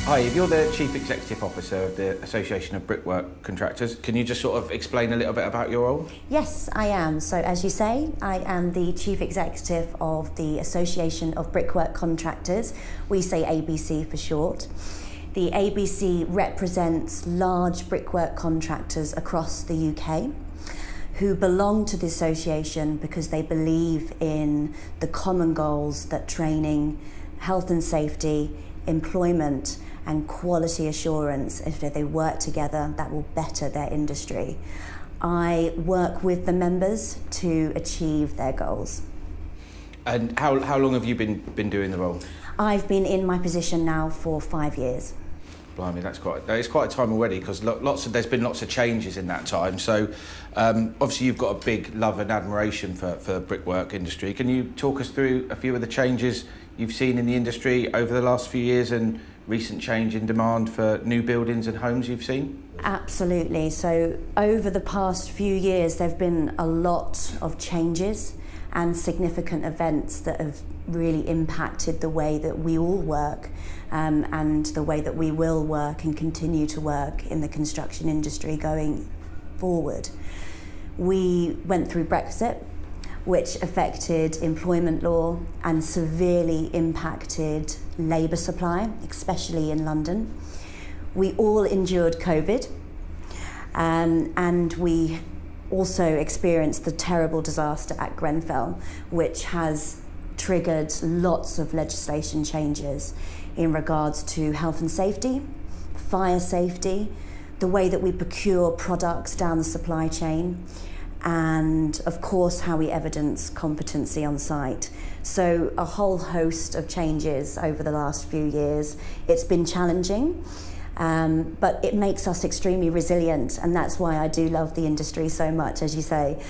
Hi, Eve, you're the Chief Executive Officer of the Association of Brickwork Contractors. Can you just sort of explain a little bit about your role? Yes, I am. So as you say, I am the Chief Executive of the Association of Brickwork Contractors. We say ABC for short. The ABC represents large brickwork contractors across the UK who belong to the association because they believe in the common goals that training, health and safety, employment and quality assurance, if they work together, that will better their industry. I work with the members to achieve their goals. And how long have you been doing the role? I've been in my position now for 5 years. Blimey, it's quite a time already, because there's been lots of changes in that time. So obviously you've got a big love and admiration for the brickwork industry. Can you talk us through a few of the changes you've seen in the industry over the last few years and recent change in demand for new buildings and homes you've seen? Absolutely. So over the past few years, there have been a lot of changes and significant events that have really impacted the way that we all work and the way that we will work and continue to work in the construction industry going forward. We went through Brexit, which affected employment law and severely impacted labour supply, especially in London. We all endured COVID, and we also experienced the terrible disaster at Grenfell, which has triggered lots of legislation changes in regards to health and safety, fire safety, the way that we procure products down the supply chain, and of course how we evidence competency on site. So a whole host of changes over the last few years. It's been challenging, but it makes us extremely resilient, and that's why I do love the industry so much. As you say,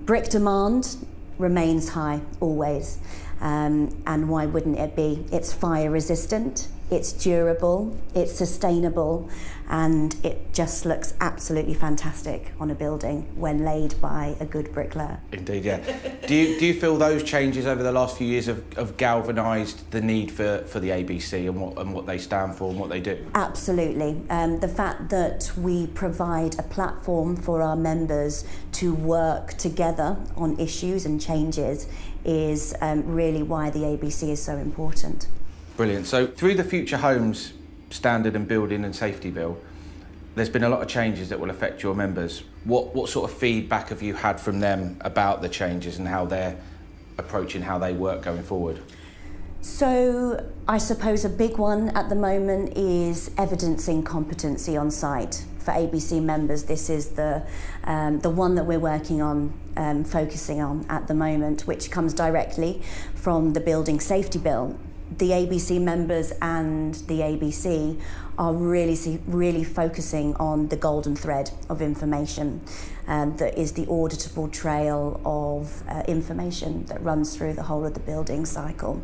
brick demand remains high always, and why wouldn't it be? It's fire resistant, it's durable, it's sustainable, and it just looks absolutely fantastic on a building when laid by a good bricklayer. Indeed, yeah. Do you feel those changes over the last few years have galvanised the need for the ABC and what they stand for and what they do? Absolutely. The fact that we provide a platform for our members to work together on issues and changes is really why the ABC is so important. Brilliant. So through the Future Homes Standard and Building and Safety Bill, there's been a lot of changes that will affect your members. What sort of feedback have you had from them about the changes and how they're approaching how they work going forward? So I suppose a big one at the moment is evidencing competency on site. For ABC members, this is the one that we're working on, focusing on at the moment, which comes directly from the Building Safety Bill. The ABC members and the ABC are really focusing on the golden thread of information that is the auditable trail of information that runs through the whole of the building cycle.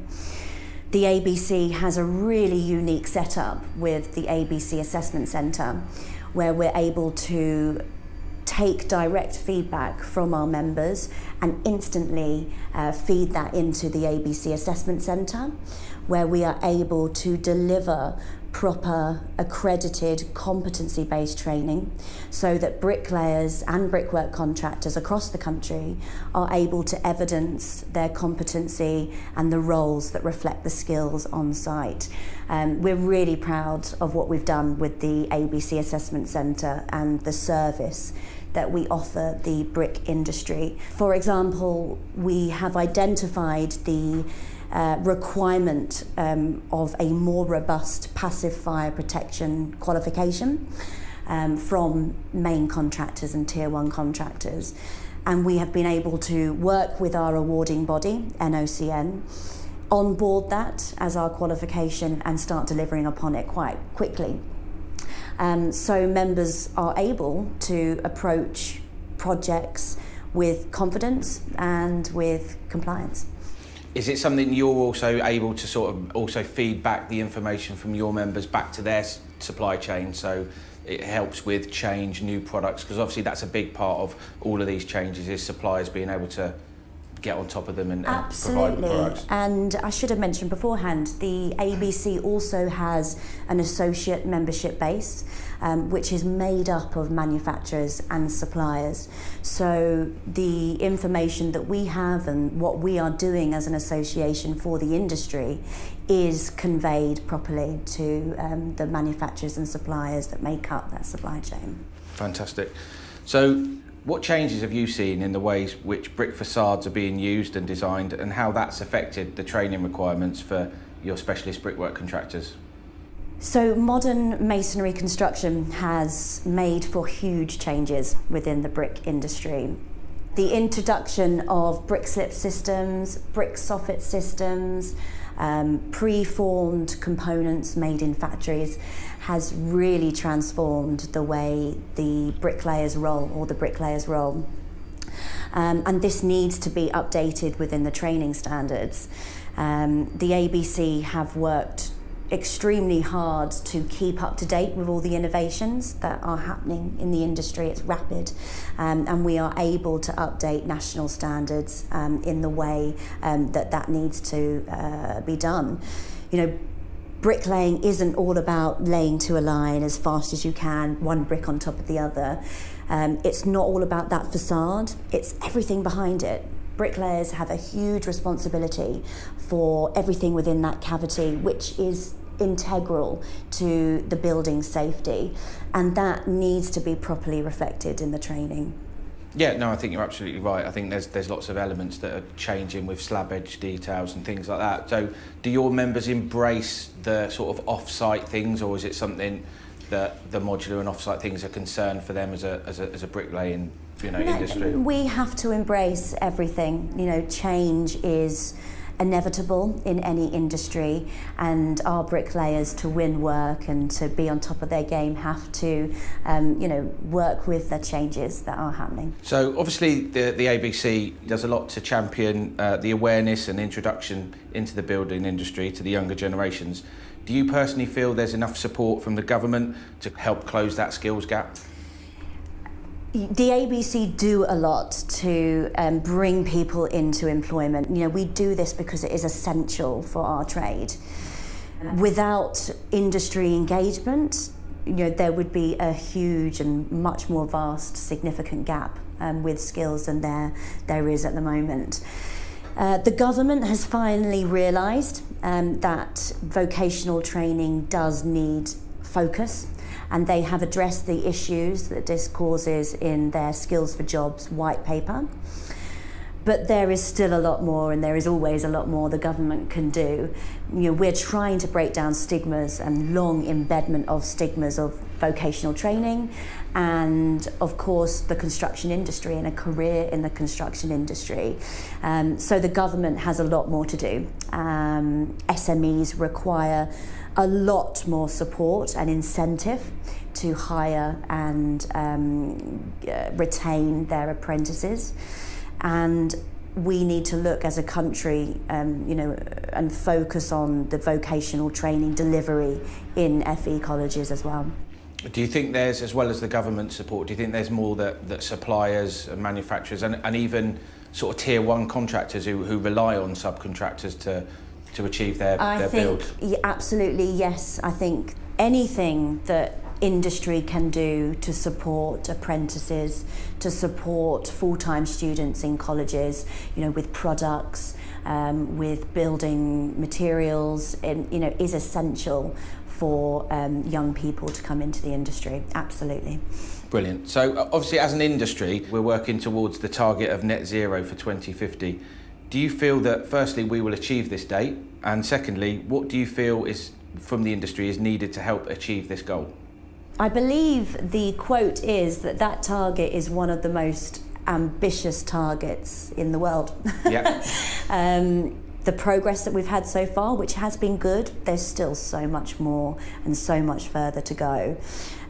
The ABC has a really unique setup with the ABC Assessment Centre, where we're able to take direct feedback from our members and instantly feed that into the ABC Assessment Centre, where we are able to deliver proper accredited competency-based training so that bricklayers and brickwork contractors across the country are able to evidence their competency and the roles that reflect the skills on site. We're really proud of what we've done with the ABC Assessment Centre and the service that we offer the brick industry. For example, we have identified the requirement of a more robust passive fire protection qualification from main contractors and tier 1 contractors. And we have been able to work with our awarding body, NOCN, onboard that as our qualification and start delivering upon it quite quickly. So members are able to approach projects with confidence and with compliance. Is it something you're also able to sort of also feed back the information from your members back to their supply chain, so it helps with change, new products? Because obviously that's a big part of all of these changes, is suppliers being able to get on top of them and Absolutely. provide products. And I should have mentioned beforehand, the ABC also has an associate membership base, which is made up of manufacturers and suppliers. So the information that we have and what we are doing as an association for the industry is conveyed properly to the manufacturers and suppliers that make up that supply chain. Fantastic. So what changes have you seen in the ways which brick facades are being used and designed, and how that's affected the training requirements for your specialist brickwork contractors? So modern masonry construction has made for huge changes within the brick industry. The introduction of brick slip systems, brick soffit systems, pre-formed components made in factories has really transformed the way the bricklayer's role. And this needs to be updated within the training standards. The ABC have worked extremely hard to keep up to date with all the innovations that are happening in the industry. It's rapid, and we are able to update national standards in the way that needs to be done. You know, bricklaying isn't all about laying to a line as fast as you can, one brick on top of the other. It's not all about that facade, it's everything behind it. Bricklayers have a huge responsibility for everything within that cavity, which is integral to the building safety, and that needs to be properly reflected in the training. Yeah, no, I think you're absolutely right. I think there's lots of elements that are changing with slab edge details and things like that. So do your members embrace the sort of off-site things, or is it something that the modular and off-site things are concerned for them as a bricklaying industry? We have to embrace everything. You know, change is inevitable in any industry, and our bricklayers, to win work and to be on top of their game, have to work with the changes that are happening. So obviously the ABC does a lot to champion the awareness and introduction into the building industry to the younger generations. Do you personally feel there's enough support from the government to help close that skills gap? The ABC do a lot to bring people into employment. You know, we do this because it is essential for our trade. Without industry engagement, there would be a huge and much more vast, significant gap with skills than there is at the moment. The government has finally realised that vocational training does need focus, and they have addressed the issues that this causes in their Skills for Jobs white paper. But there is still a lot more, and there is always a lot more the government can do. We're trying to break down stigmas and long embedment of stigmas of vocational training, and of course the construction industry and a career in the construction industry. So the government has a lot more to do. SMEs require a lot more support and incentive to hire and retain their apprentices. And we need to look as a country, and focus on the vocational training delivery in FE colleges as well. Do you think there's, as well as the government support, do you think there's more that suppliers and manufacturers and even sort of tier one contractors who rely on subcontractors to achieve their build? I think absolutely yes. I think anything that industry can do to support apprentices, to support full-time students in colleges, with products, with building materials, is essential for young people to come into the industry. Absolutely. Brilliant. So obviously as an industry, we're working towards the target of net zero for 2050. Do you feel that firstly we will achieve this date, and secondly, what do you feel is from the industry is needed to help achieve this goal? I believe the quote is that target is one of the most ambitious targets in the world. Yeah. The progress that we've had so far, which has been good, there's still so much more and so much further to go.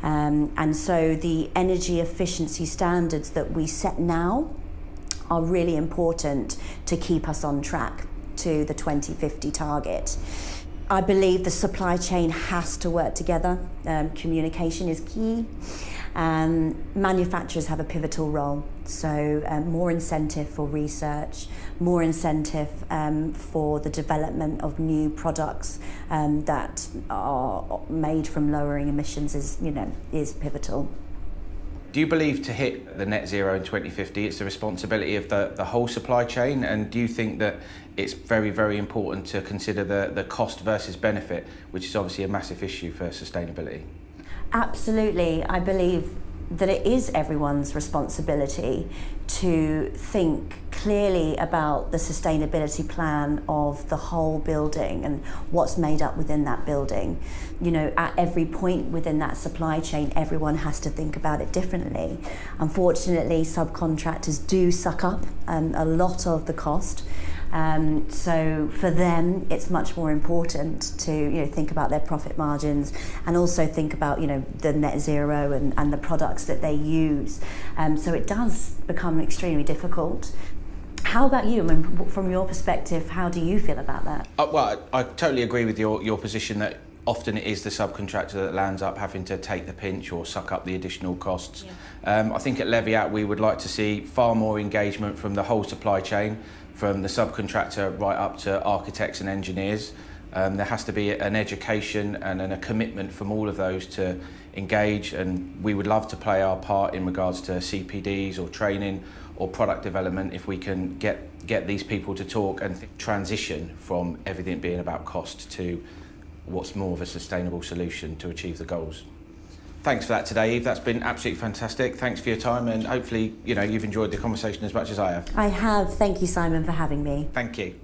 And so the energy efficiency standards that we set now are really important to keep us on track to the 2050 target. I believe the supply chain has to work together. Communication is key, Manufacturers have a pivotal role, so more incentive for research, more incentive for the development of new products that are made from lowering emissions is pivotal. Do you believe to hit the net zero in 2050 it's the responsibility of the whole supply chain, and do you think that it's very, very important to consider the cost versus benefit, which is obviously a massive issue for sustainability? Absolutely. I believe that it is everyone's responsibility to think clearly about the sustainability plan of the whole building and what's made up within that building. You know, at every point within that supply chain, everyone has to think about it differently. Unfortunately, subcontractors do suck up a lot of the cost. So for them, it's much more important to think about their profit margins and also think about the net zero and the products that they use. So it does become extremely difficult. How about you? I mean, from your perspective, how do you feel about that? Well, I totally agree with your position that often it is the subcontractor that lands up having to take the pinch or suck up the additional costs. Yeah. I think at Leviat we would like to see far more engagement from the whole supply chain, from the subcontractor right up to architects and engineers. There has to be an education and a commitment from all of those to engage, and we would love to play our part in regards to CPDs or training or product development if we can get these people to talk and transition from everything being about cost to what's more of a sustainable solution to achieve the goals. Thanks for that today, Eve. That's been absolutely fantastic. Thanks for your time, and hopefully you've enjoyed the conversation as much as I have. I have. Thank you, Simon, for having me. Thank you.